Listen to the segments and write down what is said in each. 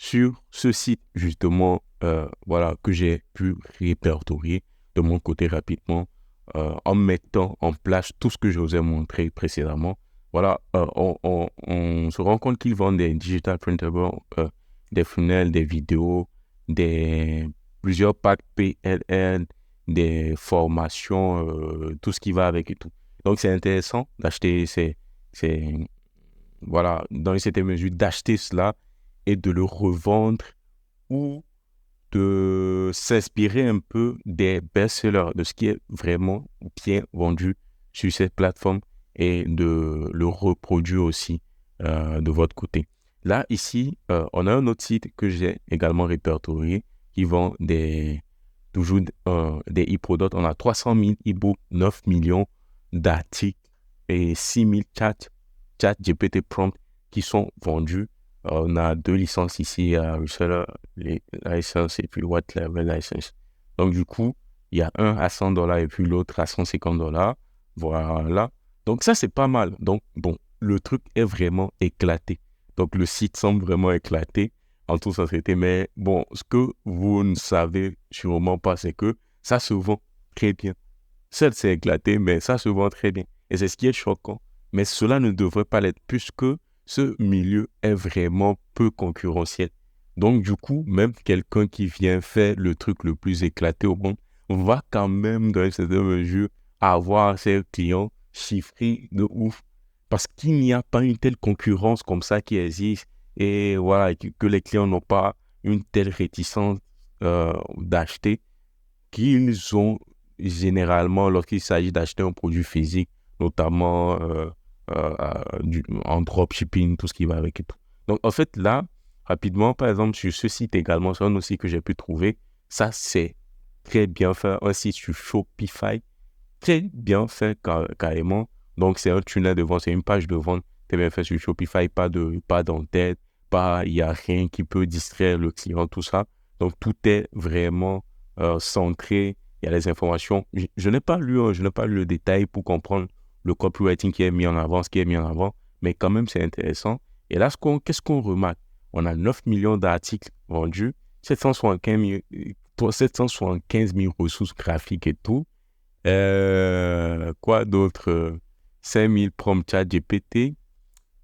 sur ce site, justement, voilà, que j'ai pu répertorier de mon côté rapidement, en mettant en place tout ce que je vous ai montré précédemment. Voilà, on se rend compte qu'ils vendent des digital printables, des funnels, des vidéos, plusieurs packs PLN, des formations, tout ce qui va avec et tout. Donc, c'est intéressant d'acheter voilà, dans une certaine mesure, d'acheter cela et de le revendre ou de s'inspirer un peu des best-sellers, de ce qui est vraiment bien vendu sur cette plateforme et de le reproduire aussi de votre côté. Là, ici, on a un autre site que j'ai également répertorié qui vend toujours des e-products. On a 300 000 e-books, 9 millions d'articles et 6 000 chat GPT prompts qui sont vendus. On a 2 licences ici à Reseller License et puis White Label License. Donc, du coup, il y a un à $100 et puis l'autre à $150. Voilà. Donc, ça, c'est pas mal. Donc, bon, le truc est vraiment éclaté. Donc, le site semble vraiment éclaté en toute sincérité. Mais bon, ce que vous ne savez sûrement pas, c'est que ça se vend très bien. Certes, c'est éclaté, mais ça se vend très bien. Et c'est ce qui est choquant. Mais cela ne devrait pas l'être puisque ce milieu est vraiment peu concurrentiel. Donc, du coup, même quelqu'un qui vient faire le truc le plus éclaté au monde va quand même, dans une certaine mesure, avoir ses clients chiffrés de ouf. Parce qu'il n'y a pas une telle concurrence comme ça qui existe et voilà, que les clients n'ont pas une telle réticence d'acheter qu'ils ont généralement lorsqu'il s'agit d'acheter un produit physique, notamment en dropshipping, tout ce qui va avec et tout. Donc, en fait, là, rapidement, par exemple, sur ce site également, c'est un aussi que j'ai pu trouver. Ça, c'est très bien fait. Un site sur Shopify, très bien fait carrément. Donc, c'est un tunnel de vente, c'est une page de vente très bien fait sur Shopify, pas d'entête, il n'y a rien qui peut distraire le client, tout ça. Donc, tout est vraiment centré. Il y a les informations. Je n'ai pas lu, je n'ai pas lu le détail pour comprendre le copywriting qui est mis en avant, ce qui est mis en avant, mais quand même, c'est intéressant. Et là, qu'est-ce qu'on remarque? On a 9 millions d'articles vendus, 775 000 ressources graphiques et tout. Quoi d'autre? 5000 prompts chat GPT.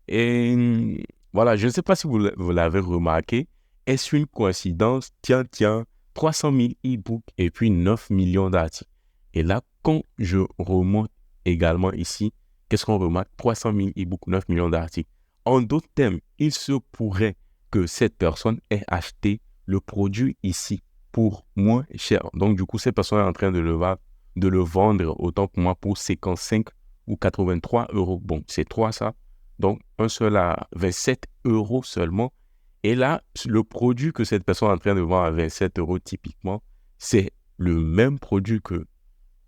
Et voilà, je ne sais pas si vous l'avez remarqué. Est-ce une coïncidence? Tiens, 300 000 e-books et puis 9 millions d'articles. Et là, quand je remonte également ici, qu'est-ce qu'on remarque? 300 000 e-books, 9 millions d'articles. En d'autres termes, il se pourrait que cette personne ait acheté le produit ici pour moins cher. Donc, du coup, cette personne est en train de le vendre autant que moi pour 55 ou 83 euros. Bon, c'est 3 ça. Donc, un seul à 27 euros seulement. Et là, le produit que cette personne est en train de vendre à 27 euros typiquement, c'est le même produit que,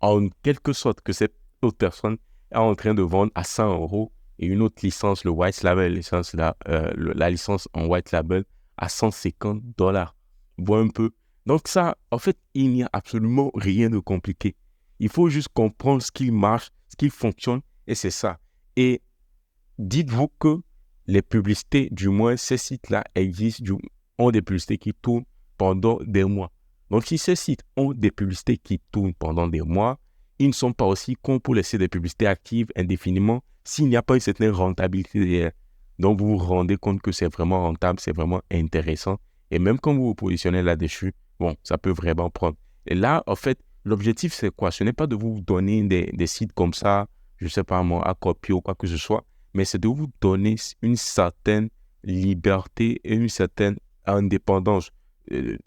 en quelque sorte, que cette autre personne est en train de vendre à 100 euros et une autre licence, le White Label licence, la licence en White Label à $150. Vois un peu. Donc ça, en fait, il n'y a absolument rien de compliqué. Il faut juste comprendre ce qui marche, ce qui fonctionne, et c'est ça. Et dites-vous que les publicités, du moins ces sites-là existent, ont des publicités qui tournent pendant des mois. Donc, si ces sites ont des publicités qui tournent pendant des mois, ils ne sont pas aussi cons pour laisser des publicités actives indéfiniment s'il n'y a pas une certaine rentabilité derrière. Donc, vous vous rendez compte que c'est vraiment rentable, c'est vraiment intéressant. Et même quand vous vous positionnez là-dessus, bon, ça peut vraiment prendre. Et là, en fait, l'objectif, c'est quoi? Ce n'est pas de vous donner des sites comme ça, je ne sais pas moi, à copier ou quoi que ce soit, mais c'est de vous donner une certaine liberté et une certaine indépendance.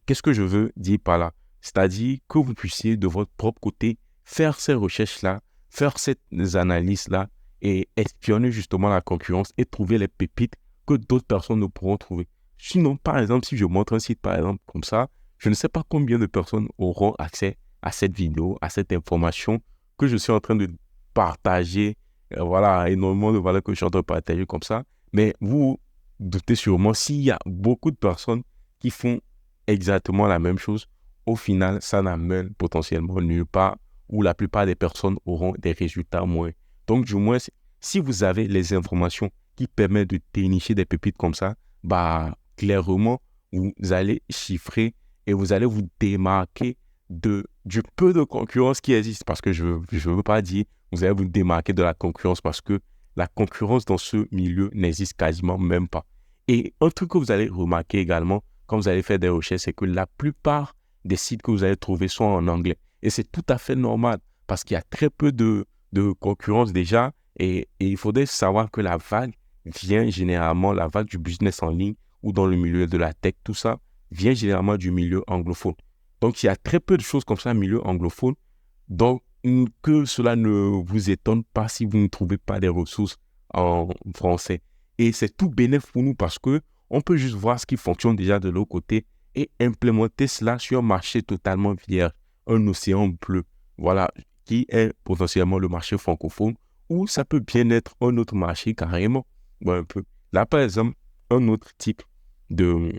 Qu'est-ce que je veux dire par là? C'est-à-dire que vous puissiez de votre propre côté faire ces recherches-là, faire ces analyses-là et espionner justement la concurrence et trouver les pépites que d'autres personnes ne pourront trouver. Sinon, par exemple, si je montre un site, par exemple, comme ça, je ne sais pas combien de personnes auront accès à cette vidéo, à cette information que je suis en train de partager. Voilà, énormément de valeurs que je suis en train de partager comme ça. Mais vous doutez sûrement, s'il y a beaucoup de personnes qui font exactement la même chose, au final, ça n'amène potentiellement nulle part où la plupart des personnes auront des résultats moins. Donc, du moins, si vous avez les informations qui permettent de dénicher des pépites comme ça, bah, clairement, vous allez chiffrer et vous allez vous démarquer du peu de concurrence qui existe. Parce que je ne veux pas dire vous allez vous démarquer de la concurrence parce que la concurrence dans ce milieu n'existe quasiment même pas. Et un truc que vous allez remarquer également quand vous allez faire des recherches, c'est que la plupart des sites que vous allez trouver sont en anglais. Et c'est tout à fait normal parce qu'il y a très peu de concurrence déjà. Et il faudrait savoir que la vague vient généralement, la vague du business en ligne ou dans le milieu de la tech, tout ça, vient généralement du milieu anglophone. Donc, il y a très peu de choses comme ça, milieu anglophone. Donc, que cela ne vous étonne pas si vous ne trouvez pas des ressources en français. Et c'est tout bénéfique pour nous parce que on peut juste voir ce qui fonctionne déjà de l'autre côté et implémenter cela sur un marché totalement vierge, un océan bleu, voilà, qui est potentiellement le marché francophone, ou ça peut bien être un autre marché carrément. Bon, un peu. Là, par exemple, un autre type de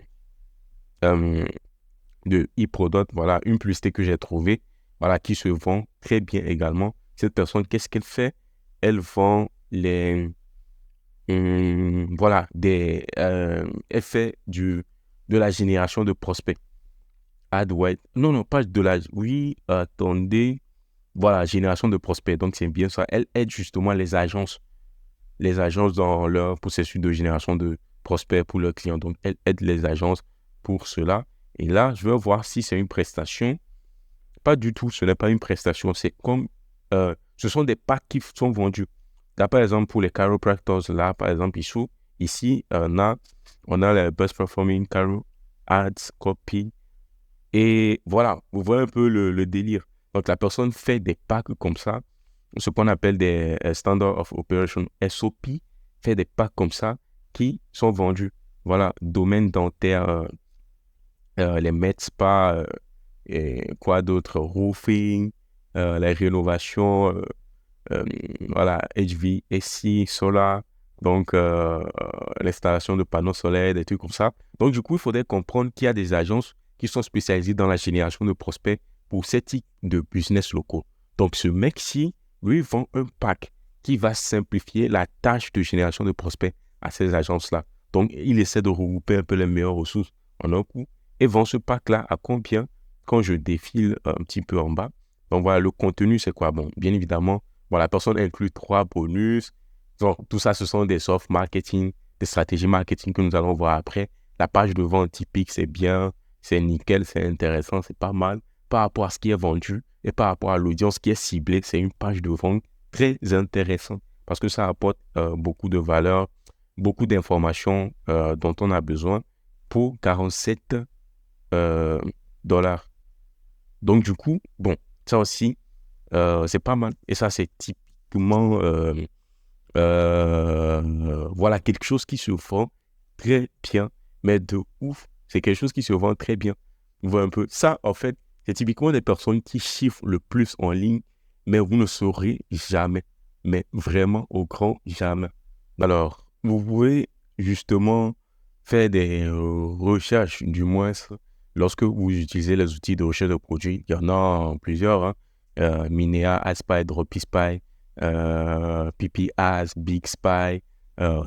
e-product, voilà, une publicité que j'ai trouvée, voilà, qui se vend très bien également. Cette personne, qu'est-ce qu'elle fait? Elle vend voilà, elle fait de la génération de prospects. AdWords. Non, pas de la... Oui, attendez. Voilà, génération de prospects. Donc, c'est bien ça. Elle aide justement les agences dans leur processus de génération de prospects pour leurs clients. Donc, elle aide les agences pour cela. Et là, je vais voir si c'est une prestation. Pas du tout, ce n'est pas une prestation. C'est comme... ce sont des packs qui sont vendus. Là, par exemple, pour les chiropractors, là, par exemple, ici, on a les Best Performing Chiro Ads, Copy. Et voilà, vous voyez un peu le délire. Donc, la personne fait des packs comme ça, ce qu'on appelle des Standard of Operation, SOP, fait des packs comme ça qui sont vendus. Voilà, domaine dentaire, les med spa, et quoi d'autre, roofing, les rénovations, voilà, HVAC, solar, donc l'installation de panneaux solaires, des trucs comme ça. Donc, du coup, il faudrait comprendre qu'il y a des agences qui sont spécialisées dans la génération de prospects pour ces types de business locaux. Donc, ce mec-ci, lui, vend un pack qui va simplifier la tâche de génération de prospects à ces agences-là. Donc, il essaie de regrouper un peu les meilleures ressources en un coup et vend ce pack-là à combien? Quand je défile un petit peu en bas. Donc, voilà, le contenu, c'est quoi? Bon, bien évidemment, bon, la personne inclut 3 bonus. Donc, tout ça, ce sont des soft marketing, des stratégies marketing que nous allons voir après. La page de vente typique, c'est bien, c'est nickel, c'est intéressant, c'est pas mal. Par rapport à ce qui est vendu et par rapport à l'audience qui est ciblée, c'est une page de vente très intéressante parce que ça apporte beaucoup de valeur, beaucoup d'informations dont on a besoin pour 47 $. Donc, du coup, bon, ça aussi, c'est pas mal. Et ça, c'est typiquement, voilà, quelque chose qui se vend très bien, mais de ouf. C'est quelque chose qui se vend très bien. Vous voyez un peu. Ça, en fait, c'est typiquement des personnes qui chiffrent le plus en ligne, mais vous ne saurez jamais. Mais vraiment, au grand jamais. Alors, vous pouvez justement faire des recherches, du moins, lorsque vous utilisez les outils de recherche de produits. Il y en a plusieurs, hein. Minea, AdSpy, DropSpy, PP Ads, Big Spy,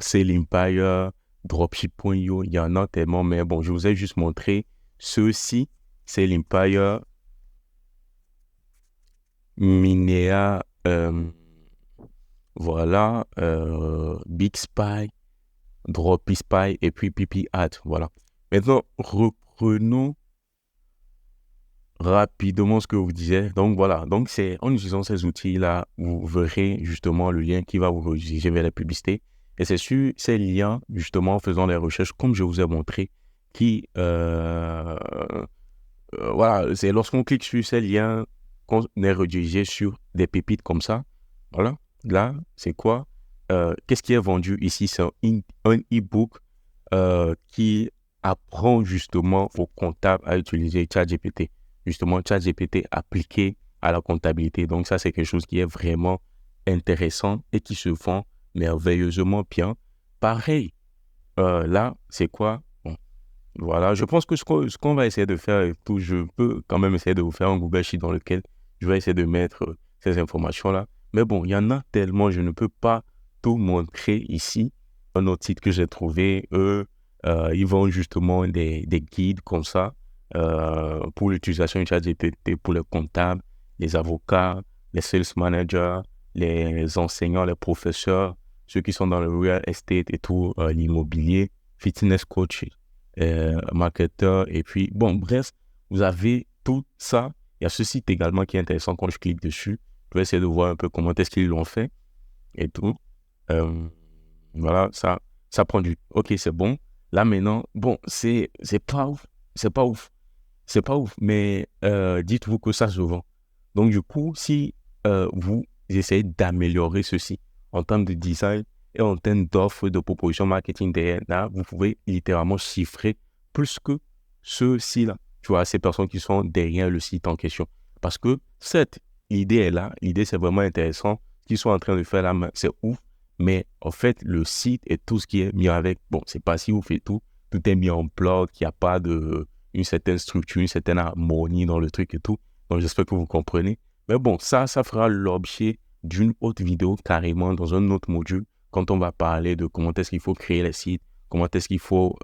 Sale Empire, Dropship.io, il y en a tellement, mais bon, je vous ai juste montré ceux-ci, Sale Empire, Minea, voilà, Big Spy, DropSpy et puis PP Ads, voilà. Maintenant, reprenons rapidement ce que vous disiez. Donc voilà, donc c'est en utilisant ces outils-là, vous verrez justement le lien qui va vous rediriger vers la publicité. Et c'est sur ces liens, justement, en faisant les recherches, comme je vous ai montré, qui, voilà, c'est lorsqu'on clique sur ces liens qu'on est redirigé sur des pépites comme ça. Voilà, là, c'est quoi? Qu'est-ce qui est vendu ici? C'est un e-book qui apprend justement aux comptables à utiliser ChatGPT. Justement, ChatGPT appliqué à la comptabilité. Donc, ça, c'est quelque chose qui est vraiment intéressant et qui se vend merveilleusement bien. Pareil, là, c'est quoi? Bon, voilà, je pense que ce qu'on va essayer de faire, et tout, je peux quand même essayer de vous faire un Google Sheet dans lequel je vais essayer de mettre ces informations-là. Mais bon, il y en a tellement, je ne peux pas tout montrer ici. Un autre site que j'ai trouvé, Ils vendent justement des guides comme ça pour l'utilisation du ChatGPT pour les comptables, les avocats, les sales managers, les enseignants, les professeurs, ceux qui sont dans le real estate et tout, l'immobilier, fitness coach, marketeur. Et puis, bon, bref, vous avez tout ça. Il y a ce site également qui est intéressant quand je clique dessus. Je vais essayer de voir un peu comment est-ce qu'ils l'ont fait et tout. Voilà, ça prend du... Ok, c'est bon. Là, maintenant, bon, c'est pas ouf. C'est pas ouf. C'est pas ouf, mais dites-vous que ça se vend. Donc, du coup, si vous essayez d'améliorer ceci en termes de design et en termes d'offres, de propositions marketing derrière, là, vous pouvez littéralement chiffrer plus que ceux-ci-là. Tu vois, ces personnes qui sont derrière le site en question. Parce que cette l'idée est là. L'idée, c'est vraiment intéressant. Ce qu'ils sont en train de faire là, c'est ouf. Mais en fait, le site et tout ce qui est mis avec, bon, c'est pas si ouf et tout. Tout est mis en bloc. Il n'y a pas une certaine structure, une certaine harmonie dans le truc et tout. Donc, j'espère que vous comprenez. Mais bon, ça fera l'objet d'une autre vidéo carrément dans un autre module quand on va parler de comment est-ce qu'il faut créer les sites, comment est-ce qu'il faut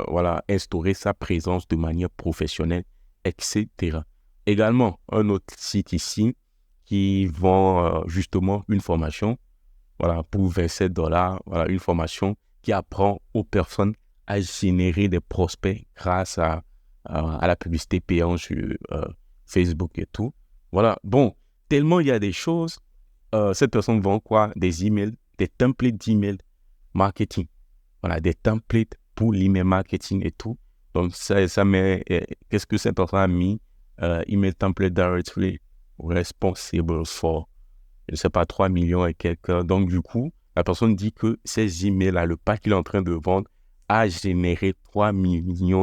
voilà, instaurer sa présence de manière professionnelle, etc. Également, un autre site ici qui vend justement une formation, voilà, pour $27, voilà, une formation qui apprend aux personnes à générer des prospects grâce à la publicité payante sur Facebook et tout. Voilà, bon, tellement il y a des choses, cette personne vend quoi? Des emails, des templates d'emails marketing. Voilà, des templates pour l'email marketing et tout. Donc, ça met, qu'est-ce que cette personne a mis? Email template directly responsible for, je ne sais pas, 3 millions et quelques. Donc, du coup, la personne dit que ces emails-là, le pack qu'il est en train de vendre, a généré 3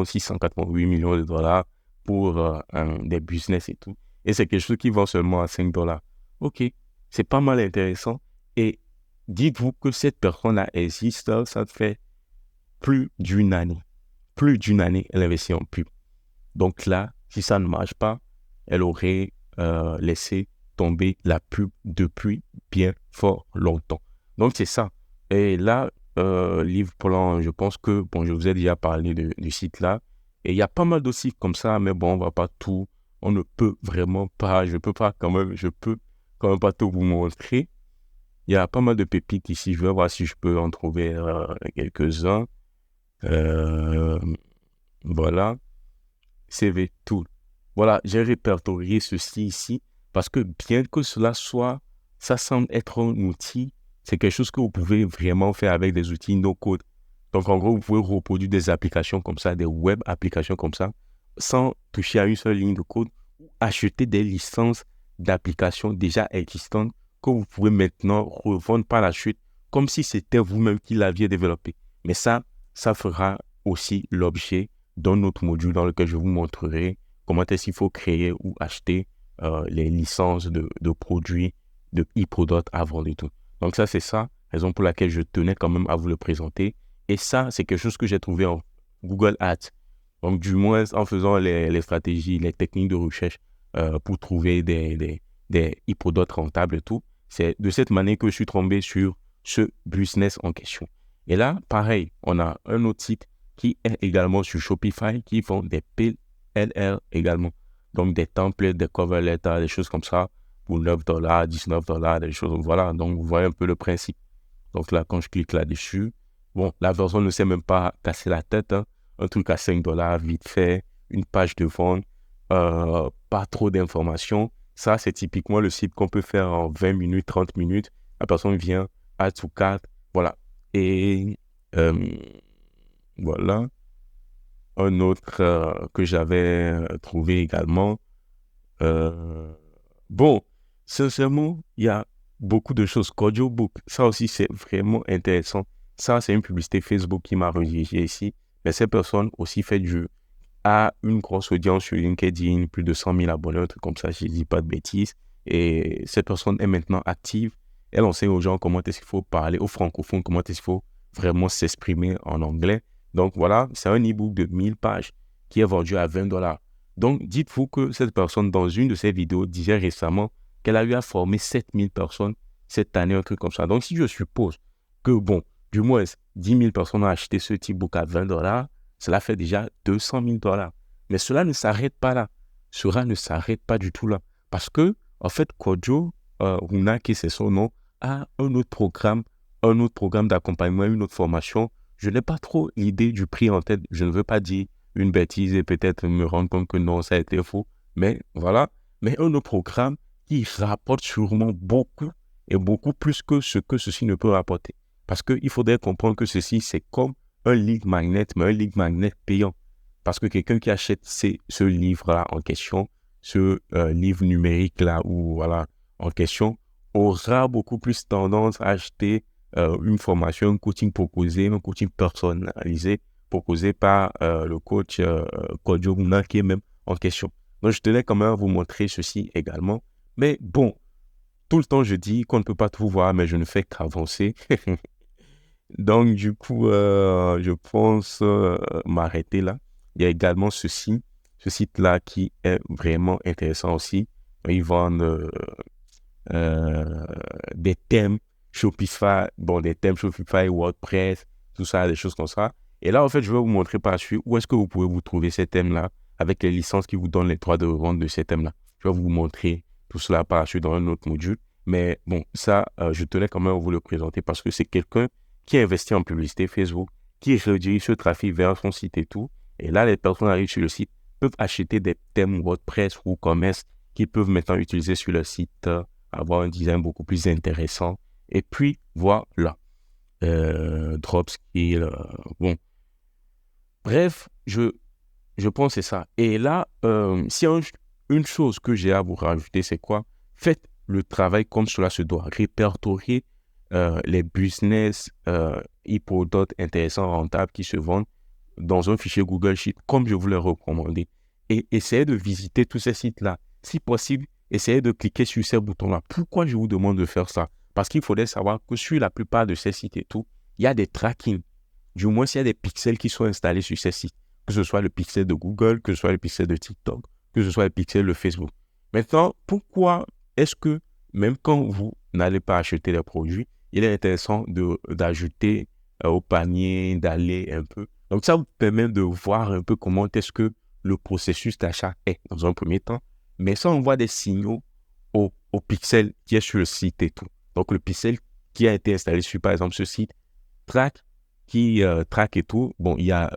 688 millions de dollars pour des business et tout. Et c'est quelque chose qui vend seulement à $5. OK, c'est pas mal intéressant. Et dites-vous que cette personne-là existe, ça fait plus d'une année. Plus d'une année, elle investit en pub. Donc là, si ça ne marche pas, elle aurait laissé tomber la pub depuis bien fort longtemps. Donc c'est ça. Et là, Livre Plan, je pense que, bon, je vous ai déjà parlé du site là. Et il y a pas mal de sites comme ça, mais bon, on va pas tout, on ne peut vraiment pas, je peux quand même pas tout vous montrer. Il y a pas mal de pépites ici. Je vais voir si je peux en trouver quelques-uns. Voilà. CV Tool. Voilà, j'ai répertorié ceci ici parce que bien que ça semble être un outil, c'est quelque chose que vous pouvez vraiment faire avec des outils no-code. Donc, en gros, vous pouvez reproduire des applications comme ça, des web applications comme ça, sans toucher à une seule ligne de code, ou acheter des licences d'applications déjà existantes que vous pouvez maintenant revendre par la suite, comme si c'était vous-même qui l'aviez développé. Mais ça fera aussi l'objet d'un autre module dans lequel je vous montrerai comment est-ce qu'il faut créer ou acheter les licences de produits de e-product avant de tout. Donc ça, c'est ça, raison pour laquelle je tenais quand même à vous le présenter. Et ça, c'est quelque chose que j'ai trouvé en Google Ads. Donc du moins, en faisant les stratégies, les techniques de recherche pour trouver des e-products rentables et tout, c'est de cette manière que je suis tombé sur ce business en question. Et là, pareil, on a un autre site qui est également sur Shopify, qui font des PLR également. Donc, des templates, des cover letters, des choses comme ça, pour $9, $19, des choses. Voilà, donc vous voyez un peu le principe. Donc là, quand je clique là-dessus, bon, la version ne s'est même pas cassé la tête. Hein. Un truc à $5, vite fait, une page de vente, pas trop d'informations. Ça, c'est typiquement le site qu'on peut faire en 20 minutes, 30 minutes. La personne vient, add to cart, voilà. Et voilà. Un autre que j'avais trouvé également. Bon, sincèrement, il y a beaucoup de choses. Cordio Book, ça aussi, c'est vraiment intéressant. Ça, c'est une publicité Facebook qui m'a redirigé ici. Mais cette personne aussi a une grosse audience sur LinkedIn, plus de 100 000 abonnés, un truc comme ça, je ne dis pas de bêtises. Et cette personne est maintenant active. Elle enseigne aux gens comment est-ce qu'il faut parler, aux francophones, comment est-ce qu'il faut vraiment s'exprimer en anglais. Donc voilà, c'est un e-book de 1000 pages qui est vendu à $20. Donc dites-vous que cette personne, dans une de ses vidéos, disait récemment qu'elle a eu à former 7000 personnes cette année, un truc comme ça. Donc si je suppose que, bon, du moins, 10 000 personnes ont acheté ce e-book à $20, cela fait déjà $200,000. Mais cela ne s'arrête pas là. Cela ne s'arrête pas du tout là. Parce que, en fait, Kojo Hunake, c'est son nom, a un autre programme d'accompagnement, une autre formation. Je n'ai pas trop l'idée du prix en tête. Je ne veux pas dire une bêtise et peut-être me rendre compte que non, ça a été faux. Mais voilà. Mais un autre programme qui rapporte sûrement beaucoup et beaucoup plus que ce que ceci ne peut rapporter. Parce qu'il faudrait comprendre que ceci, c'est comme un lead magnet, mais un lead magnet payant. Parce que quelqu'un qui achète ce livre-là en question, ce livre numérique-là ou voilà, en question, aura beaucoup plus tendance à acheter une formation, un coaching proposé, un coaching personnalisé proposé par le coach Kojo Hunake qui est même en question. Donc, je tenais quand même à vous montrer ceci également. Mais bon, tout le temps, je dis qu'on ne peut pas tout voir, mais je ne fais qu'avancer. Donc, du coup, je pense m'arrêter là. Il y a également ce site-là qui est vraiment intéressant aussi. Ils vendent des thèmes Shopify, WordPress, tout ça, des choses comme ça. Et là, en fait, je vais vous montrer par la suite où est-ce que vous pouvez vous trouver ces thèmes-là avec les licences qui vous donnent les droits de revente de ces thèmes-là. Je vais vous montrer tout cela par la suite dans un autre module. Mais bon, ça, je tenais quand même à vous le présenter parce que c'est quelqu'un qui investit en publicité Facebook, qui redirige ce trafic vers son site et tout. Et là, les personnes arrivent sur le site, peuvent acheter des thèmes WordPress ou commerce qu'ils peuvent maintenant utiliser sur le site, avoir un design beaucoup plus intéressant. Et puis, voilà. Dropskill, bon. Bref, je pense que c'est ça. Et là, si une chose que j'ai à vous rajouter, c'est quoi? Faites le travail comme cela se doit. Répertoriez les business e-products intéressants, rentables qui se vendent dans un fichier Google Sheet, comme je vous l'ai recommandé. Et essayez de visiter tous ces sites-là. Si possible, essayez de cliquer sur ces boutons-là. Pourquoi je vous demande de faire ça? Parce qu'il faudrait savoir que sur la plupart de ces sites et tout, il y a des tracking. Du moins, s'il y a des pixels qui sont installés sur ces sites, que ce soit le pixel de Google, que ce soit le pixel de TikTok, que ce soit le pixel de Facebook. Maintenant, pourquoi est-ce que même quand vous n'allez pas acheter les produits, il est intéressant d'ajouter au panier, d'aller un peu. Donc, ça vous permet de voir un peu comment est-ce que le processus d'achat est dans un premier temps. Mais ça, on voit des signaux au pixel qui est sur le site et tout. Donc, le pixel qui a été installé sur, par exemple, ce site, track et tout. Bon, il y a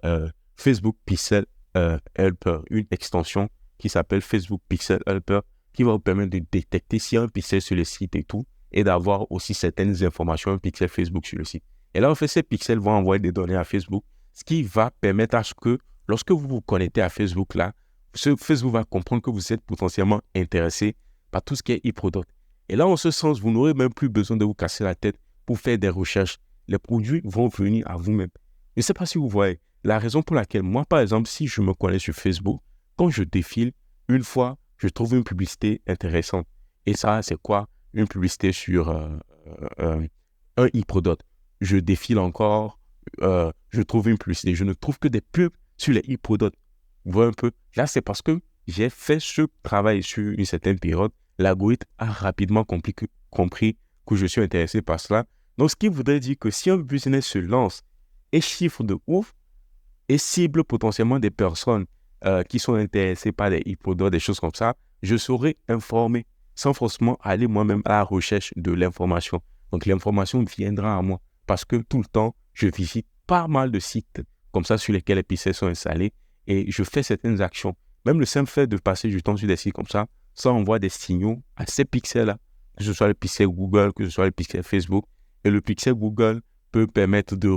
Facebook Pixel Helper, une extension qui s'appelle Facebook Pixel Helper, qui va vous permettre de détecter s'il y a un pixel sur le site et tout, et d'avoir aussi certaines informations, un pixel Facebook sur le site. Et là, en fait, ces pixels vont envoyer des données à Facebook, ce qui va permettre à ce que, lorsque vous vous connectez à Facebook là, Facebook va comprendre que vous êtes potentiellement intéressé par tout ce qui est e-product. Et là, en ce sens, vous n'aurez même plus besoin de vous casser la tête pour faire des recherches. Les produits vont venir à vous-même. Je ne sais pas si vous voyez la raison pour laquelle moi, par exemple, si je me connais sur Facebook, quand je défile, une fois, je trouve une publicité intéressante. Et ça, c'est quoi? Une publicité sur un e-product. Je défile encore, je trouve une publicité. Je ne trouve que des pubs sur les e-products. Vous voyez un peu? Là, c'est parce que j'ai fait ce travail sur une certaine période. L'algorithme a rapidement compris que je suis intéressé par cela. Donc, ce qui voudrait dire que si un business se lance et chiffre de ouf et cible potentiellement des personnes qui sont intéressées par des e-products, des choses comme ça, je serai informé sans forcément aller moi-même à la recherche de l'information. Donc, l'information viendra à moi parce que tout le temps, je visite pas mal de sites comme ça sur lesquels les pixels sont installés et je fais certaines actions. Même le simple fait de passer du temps sur des sites comme ça envoie des signaux à ces pixels-là, que ce soit le pixel Google, que ce soit le pixel Facebook. Et le pixel Google peut permettre de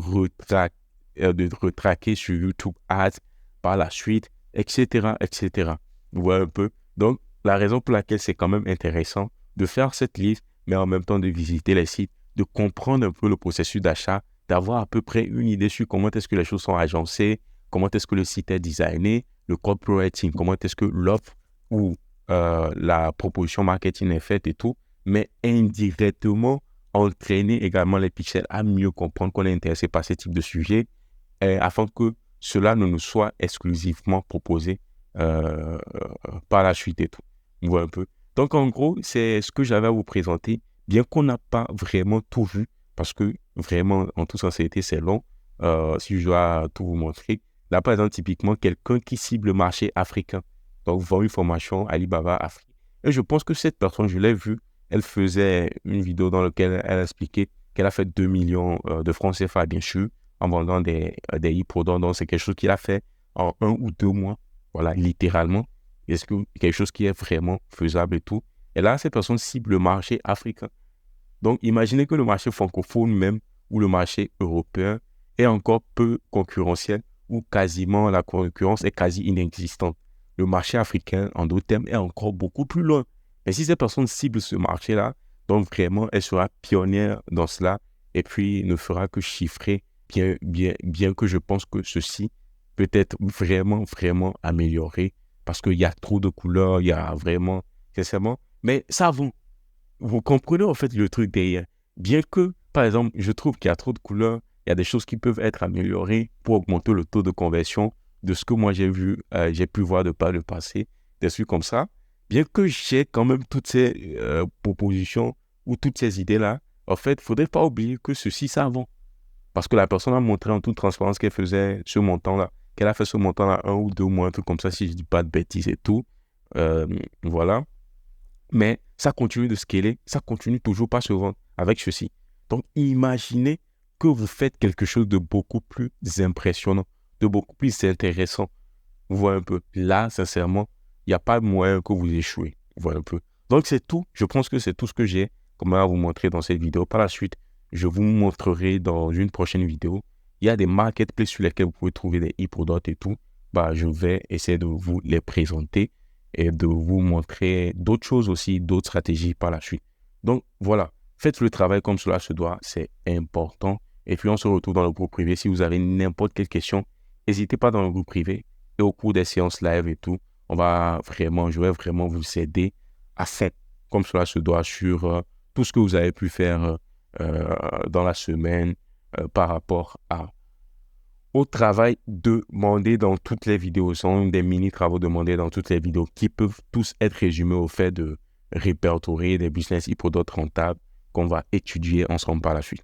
retraquer sur YouTube Ads par la suite, etc., etc. Vous voyez un peu? Donc, la raison pour laquelle c'est quand même intéressant de faire cette liste, mais en même temps de visiter les sites, de comprendre un peu le processus d'achat, d'avoir à peu près une idée sur comment est-ce que les choses sont agencées, comment est-ce que le site est designé, le copywriting, comment est-ce que l'offre ou la proposition marketing est faite et tout, mais indirectement entraîner également les pixels à mieux comprendre qu'on est intéressé par ce type de sujet afin que cela ne nous soit exclusivement proposé par la suite et tout. Vous voyez un peu. Donc en gros, c'est ce que j'avais à vous présenter, bien qu'on n'a pas vraiment tout vu, parce que vraiment, en toute sincérité, c'est long, si je dois tout vous montrer, là, par exemple, typiquement, quelqu'un qui cible le marché africain. Donc, vend une formation Alibaba Afrique. Et je pense que cette personne, je l'ai vue, elle faisait une vidéo dans laquelle elle expliquait qu'elle a fait 2 millions de francs CFA, bien sûr, en vendant des e-products. Donc, c'est quelque chose qu'il a fait en 1 ou 2 mois. Voilà, littéralement. Est-ce que quelque chose qui est vraiment faisable et tout. Et là, cette personne cible le marché africain. Donc, imaginez que le marché francophone même, ou le marché européen, est encore peu concurrentiel, ou quasiment la concurrence est quasi inexistante. Le marché africain, en d'autres termes, est encore beaucoup plus loin. Mais si cette personne cible ce marché-là, donc vraiment, elle sera pionnière dans cela, et puis ne fera que chiffrer, bien que je pense que ceci peut être vraiment, vraiment amélioré, parce qu'il y a trop de couleurs, il y a vraiment, sincèrement, mais ça vaut. Vous comprenez en fait le truc derrière. Bien que, par exemple, je trouve qu'il y a trop de couleurs, il y a des choses qui peuvent être améliorées pour augmenter le taux de conversion de ce que moi j'ai vu, j'ai pu voir de par le passé, des trucs comme ça. Bien que j'ai quand même toutes ces propositions ou toutes ces idées-là, en fait, il ne faudrait pas oublier que ceci, ça vend. Parce que la personne a montré en toute transparence qu'elle faisait ce montant-là, qu'elle a fait ce montant-là 1 ou 2 mois, un truc comme ça, si je ne dis pas de bêtises et tout. Voilà. Mais ça continue de scaler, ça continue toujours pas se vendre avec ceci. Donc, imaginez que vous faites quelque chose de beaucoup plus impressionnant, de beaucoup plus intéressant. Vous voyez un peu. Là, sincèrement, il n'y a pas moyen que vous échouez. Vous voyez un peu. Donc, c'est tout. Je pense que c'est tout ce que j'ai comme à vous montrer dans cette vidéo. Par la suite, je vous montrerai dans une prochaine vidéo. Il y a des marketplaces sur lesquels vous pouvez trouver des e-products et tout. Je vais essayer de vous les présenter et de vous montrer d'autres choses aussi, d'autres stratégies par la suite. Donc, voilà. Faites le travail comme cela se doit. C'est important. Et puis, on se retrouve dans le groupe privé. Si vous avez n'importe quelle question, n'hésitez pas dans le groupe privé. Et au cours des séances live et tout, je vais vraiment vous aider à faire comme cela se doit sur tout ce que vous avez pu faire dans la semaine par rapport au travail demandé dans toutes les vidéos. Ce sont des mini-travaux demandés dans toutes les vidéos qui peuvent tous être résumés au fait de répertorier des business e-products rentables qu'on va étudier ensemble par la suite.